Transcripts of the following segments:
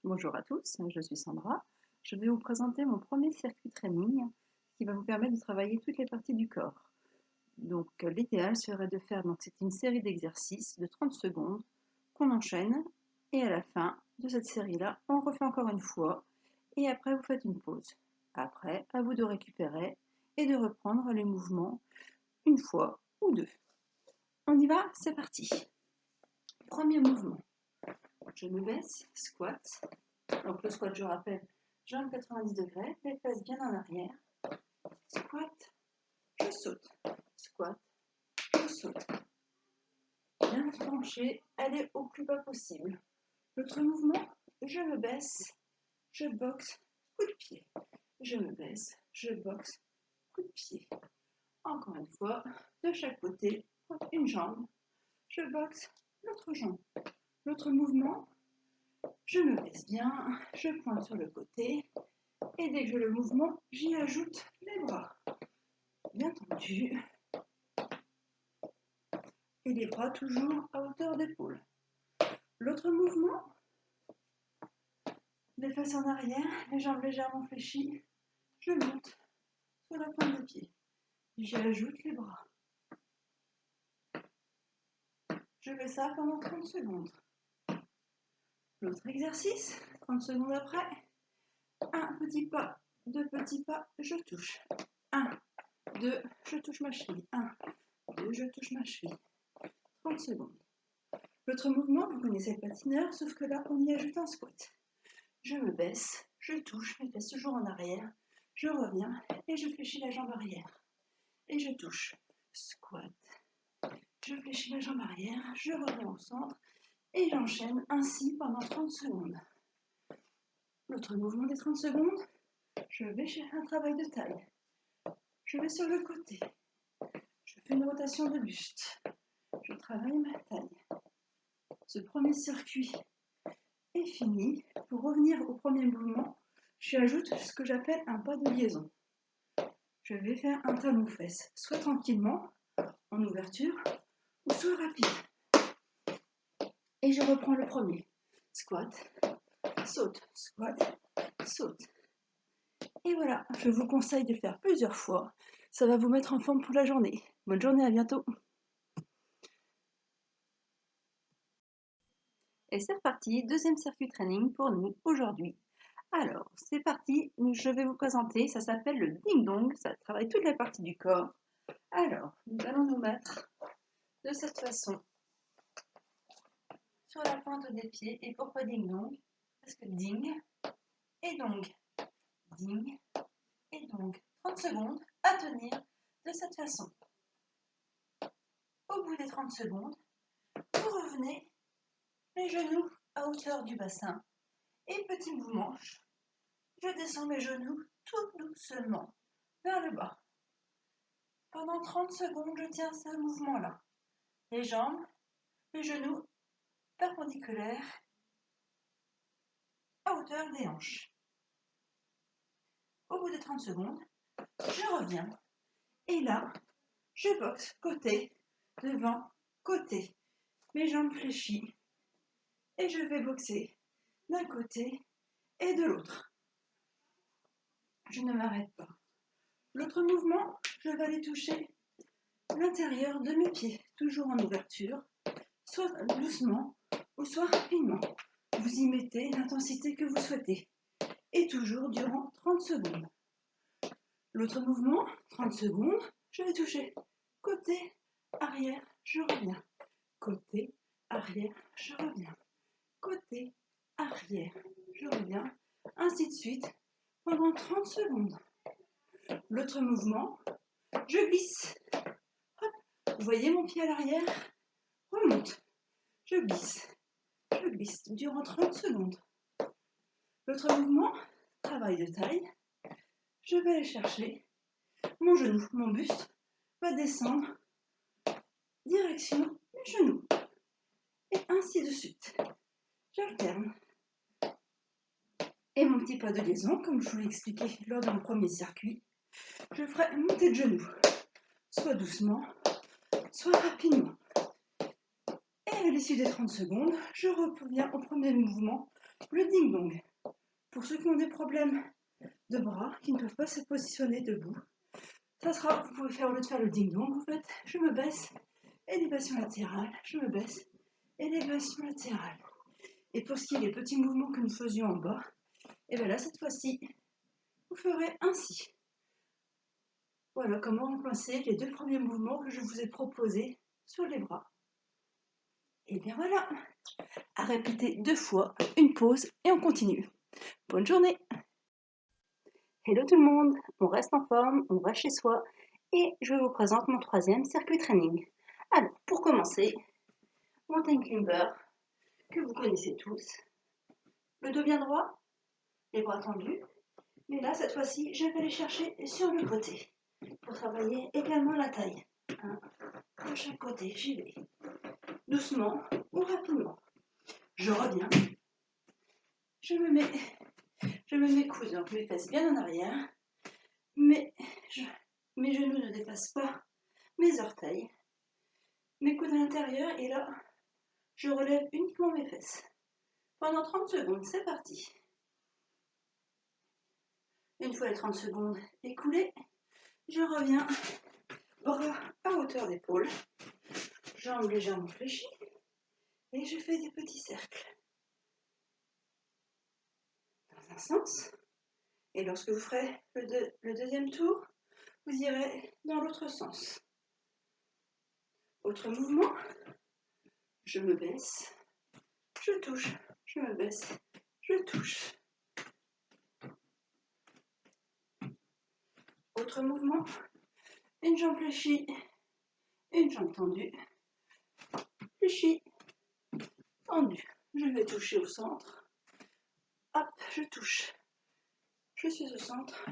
Bonjour à tous, je suis Sandra. Je vais vous présenter mon premier circuit training qui va vous permettre de travailler toutes les parties du corps. Donc l'idéal serait de faire, c'est une série d'exercices de 30 secondes qu'on enchaîne et à la fin de cette série-là, on refait encore une fois et après vous faites une pause. Après, à vous de récupérer et de reprendre les mouvements une fois ou deux. On y va, c'est parti. Premier mouvement. Je me baisse, squat. Donc le squat, je rappelle, jambes 90 degrés, les fesses bien en arrière. Squat, je saute. Squat, je saute. Bien pencher, aller au plus bas possible. L'autre mouvement, je me baisse, je boxe, coup de pied. Je me baisse, je boxe, coup de pied. Encore une fois, de chaque côté, une jambe, je boxe l'autre jambe. L'autre mouvement, je me baisse bien, je pointe sur le côté et dès que j'ai le mouvement, j'y ajoute les bras bien tendus et les bras toujours à hauteur d'épaule. L'autre mouvement, les fesses en arrière, les jambes légèrement fléchies, je monte sur la pointe des pieds. J'y ajoute les bras. Je fais ça pendant 30 secondes. L'autre exercice, 30 secondes après, un petit pas, deux petits pas, je touche. 1, 2, je touche ma cheville. 1, 2, je touche ma cheville. 30 secondes. L'autre mouvement, vous connaissez le patineur, sauf que là, on y ajoute un squat. Je me baisse, je touche, mes fesses toujours en arrière, je reviens et je fléchis la jambe arrière. Et je touche. Squat. Je fléchis la jambe arrière, je reviens au centre et j'enchaîne ainsi pendant 30 secondes. L'autre mouvement des 30 secondes, je vais chercher un travail de taille. Je vais sur le côté. Je fais une rotation de buste. Je travaille ma taille. Ce premier circuit est fini. Pour revenir au premier mouvement, j'ajoute ce que j'appelle un pas de liaison. Je vais faire un talon fesse, soit tranquillement, en ouverture, ou soit rapide. Et je reprends le premier. Squat, saute, squat, saute. Et voilà, je vous conseille de le faire plusieurs fois. Ça va vous mettre en forme pour la journée. Bonne journée, à bientôt. Et c'est reparti, deuxième circuit training pour nous aujourd'hui. Alors, c'est parti, je vais vous présenter, ça s'appelle le ding-dong, ça travaille toutes les parties du corps. Alors, nous allons nous mettre de cette façon sur la pointe des pieds. Et pourquoi ding-dong? Parce que ding et dong, ding et dong. 30 secondes à tenir de cette façon. Au bout des 30 secondes, vous revenez les genoux à hauteur du bassin et petit mouvement. Je descends mes genoux tout doucement vers le bas. Pendant 30 secondes, je tiens ce mouvement-là. Les jambes, les genoux perpendiculaires à hauteur des hanches. Au bout de 30 secondes, je reviens et là, je boxe côté, devant, côté. Mes jambes fléchies et je vais boxer d'un côté et de l'autre. Je ne m'arrête pas. L'autre mouvement, je vais aller toucher l'intérieur de mes pieds, toujours en ouverture, soit doucement ou soit rapidement. Vous y mettez l'intensité que vous souhaitez et toujours durant 30 secondes. L'autre mouvement, 30 secondes, je vais toucher côté, arrière, je reviens. Côté, arrière, je reviens. Côté, arrière, je reviens. Ainsi de suite pendant 30 secondes. L'autre mouvement, je glisse. Hop, vous voyez mon pied à l'arrière? Remonte. Je glisse durant 30 secondes. L'autre mouvement, travail de taille. Je vais aller chercher mon genou, mon buste va descendre direction les genoux. Et ainsi de suite. J'alterne. Et mon petit pas de liaison, comme je vous l'ai expliqué lors de mon premier circuit, je ferai une montée de genoux, soit doucement, soit rapidement. Et à l'issue des 30 secondes, je reviens au premier mouvement le ding-dong. Pour ceux qui ont des problèmes de bras, qui ne peuvent pas se positionner debout, ça sera, vous pouvez faire, au lieu de faire le ding-dong, vous faites je me baisse, élévation latérale, je me baisse, élévation latérale. Et pour ce qui est des petits mouvements que nous faisions en bas, et bien là, cette fois-ci, vous ferez ainsi. Voilà comment remplacer les 2 premiers mouvements que je vous ai proposés sur les bras. Et bien voilà, à répéter 2 fois, une pause et on continue. Bonne journée! Hello tout le monde, on reste en forme, on va chez soi et je vous présente mon 3e circuit training. Alors, pour commencer, mountain climber, que vous connaissez tous. Le dos bien droit, les bras tendus, mais là, cette fois-ci, je vais les chercher sur le côté pour travailler également la taille. De chaque côté, j'y vais. Doucement ou rapidement. Je reviens. Je me mets coude, donc mes fesses bien en arrière. Mes genoux ne dépassent pas mes orteils. Mes coudes à l'intérieur et là, je relève uniquement mes fesses. Pendant 30 secondes, c'est parti. Une fois les 30 secondes écoulées, je reviens, bras à hauteur d'épaule, jambes légèrement fléchies et je fais des petits cercles. Dans un sens. Et lorsque vous ferez le deuxième tour, vous irez dans l'autre sens. Autre mouvement, je me baisse, je touche, je me baisse, je touche. Autre mouvement, une jambe fléchie, une jambe tendue, fléchie, tendue. Je vais toucher au centre. Hop, je touche. Je suis au centre,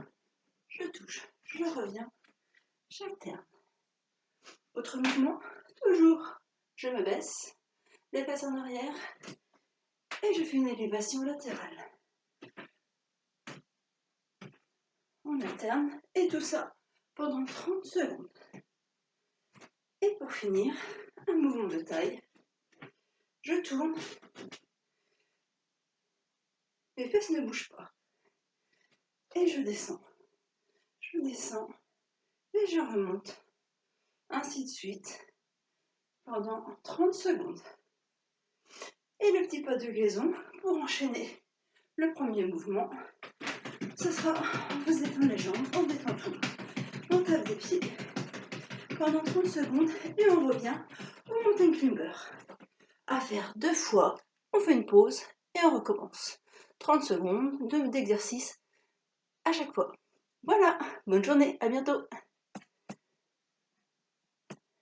je touche, je reviens, j'alterne. Autre mouvement, toujours, je me baisse, les fesses en arrière et je fais une élévation latérale. On alterne et tout ça pendant 30 secondes. Et pour finir, un mouvement de taille. Je tourne, mes fesses ne bougent pas. Et je descends et je remonte. Ainsi de suite pendant 30 secondes. Et le petit pas de liaison pour enchaîner le premier mouvement. Ce sera, on vous détend les jambes, on détend tout. On tape des pieds pendant 30 secondes et on revient au mountain climber. À faire 2 fois, on fait une pause et on recommence. 30 secondes d'exercice à chaque fois. Voilà, bonne journée, à bientôt.